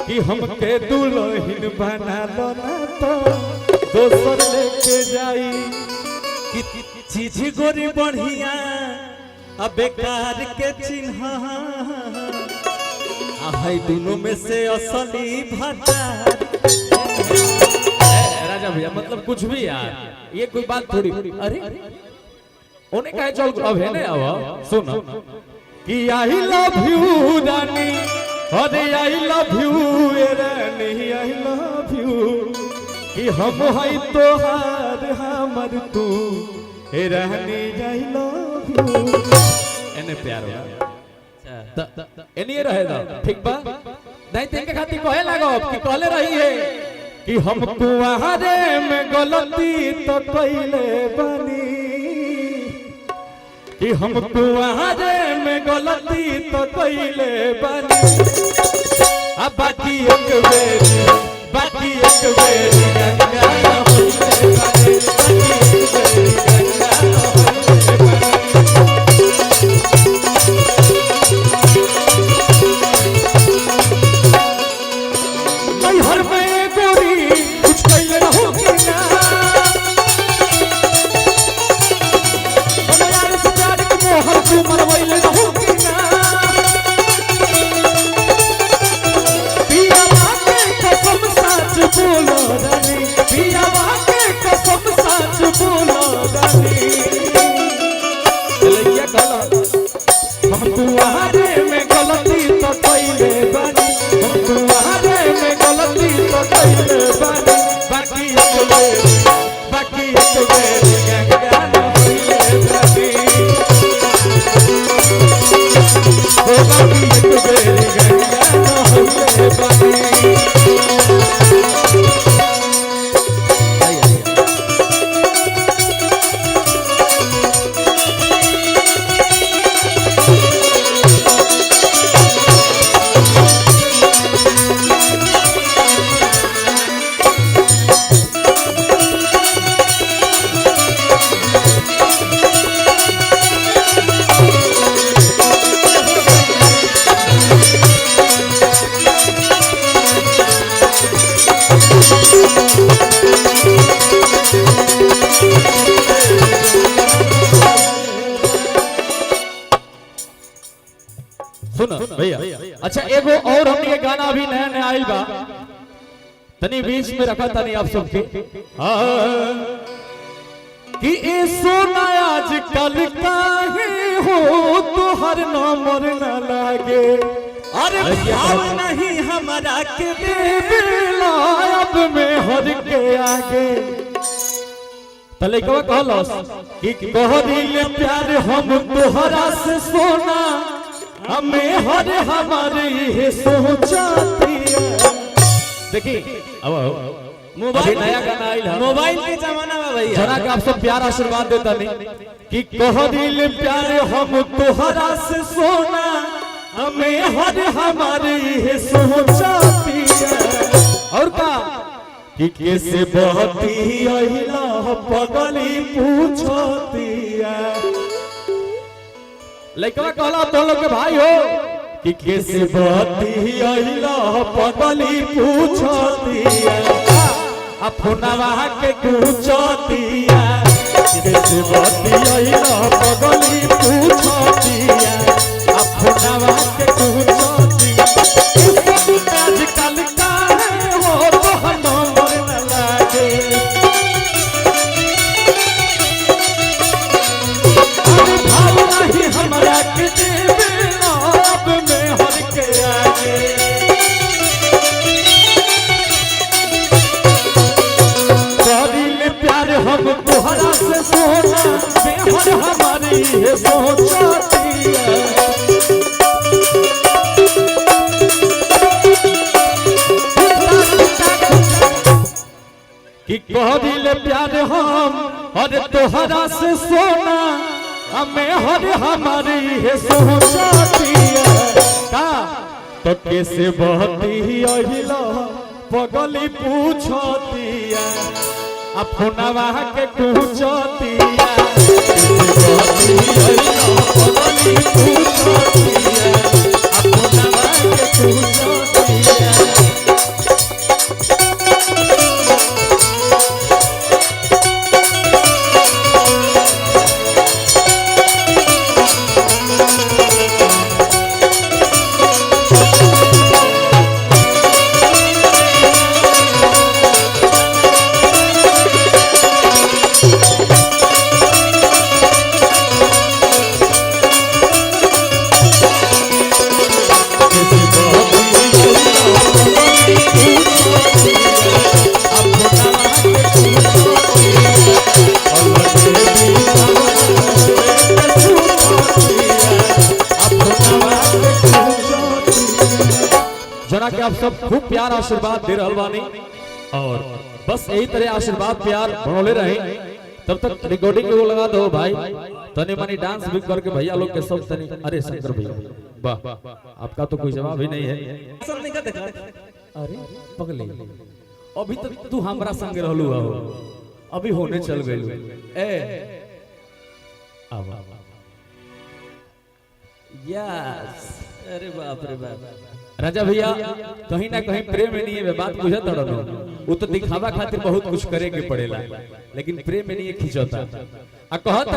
कि हमके दुल्हन बना लो ना तो दोसर लेके जाई कि चीज गोरी बढ़िया अब बेकार के चिन्ह है दोनों में से असली भटा। राजा भैया मतलब कुछ भी यार ये कोई बात थोड़ी। अरे उन्हें कहे चल अब है ना अब सुनो कि आई लव यू रानी अरे I love you Rani I love you कि हम है तोहार हमर तू रानी आई लव यू एने प्यार एनिए रहे दा ठीक बा नहीं तेके खातिर कहे लागो कि कहले रही है कि हम कुआरे में गलती तो कइले बनी कि हम कुआरे में गलती तो कइले बनी अब बाकी एक बेरी गंगा होइले बनी बाकी एक बेरी गंगा होइले बनी। हर में गोरी कुछ कइले रहोगी ना यार से प्यार के मोहर तू मरवइले रहोगी ना पियावा के कसम सच बोलो रानी पियावा के कसम सच बोलो रानी लइया कहला हम तुम्हारे में गलती तो कइले बानी हम तुम्हारे में गलती तो कइले बानी बाकी एक बेरी गंगा होइले बानी ओ बाकी एक बेरी गंगा होइले बानी। भैया अच्छा एगो और हमने गाना अभी नया नया आइल बा तनी बीच में रखा तनी आप सबके कि ए सोना आजकल काहे हो तोहर नंबर न लागे अरे भाव नहीं हमारा के बेला अब में हर के आगे तले कहो कहलस कि कह दिल प्यार हम तोहरा से सोना हमें हर हमारे ये सोचाती है। देखिए अब मोबाइल नया गाना आइल है मोबाइल के जमाना में भैया जरा के आप सब प्यार आशीर्वाद देता नहीं कि कह दिल प्यार हम तोहरा से सोना हमें हर हमारे ये सोचाती है। और का कि कैसे बहती अहिला पगली पूछती है लइकवा कहला तो लोग के भाई हो कि कैसे बहती अहिला पगली पूछती है अपनवा के पूछती है कैसे बहती अहिला पगली पूछती है अपनवा के पूछती आजकल काहे हो तो नंबर न लागे भाव नहीं हमारा के बेला अब में हर के आगे करीले प्यार हम तोहरा से सोना बेहर हमारी है सोचाती है। कि करीले प्यार हम और तोहरा से सोना हमें हर हमारी है सोचाती है का तो कैसे बहती अहिला पगली पूछती है अपनवा के पूछती है कैसे बहती अहिला पगली पूछती है अपनवा के पूछती है। आप सब खूब प्यार आशीर्वाद दे रहल बानी और बस यही तरह आशीर्वाद प्यार बनौले रहे। तब तक रिकॉर्डिंग को लगा दो भाई, तनी मनी डांस भी करके भैया लोग के सब तनी। अरे शंकर भैया वाह, आपका तो कोई जवाब ही नहीं है। अरे पगले अभी तक तू हमरा संग रहलू हो, अभी होने चल गइल ए आवा यस। अरे बाप रे बाप राजा भैया, कहीं ना कहीं प्रेम में नहीं है बात बुझत रहो। वो तो दिखावा खातिर बहुत कुछ करे के पड़ेला, लेकिन प्रेम में नहीं खिंचता आ कहत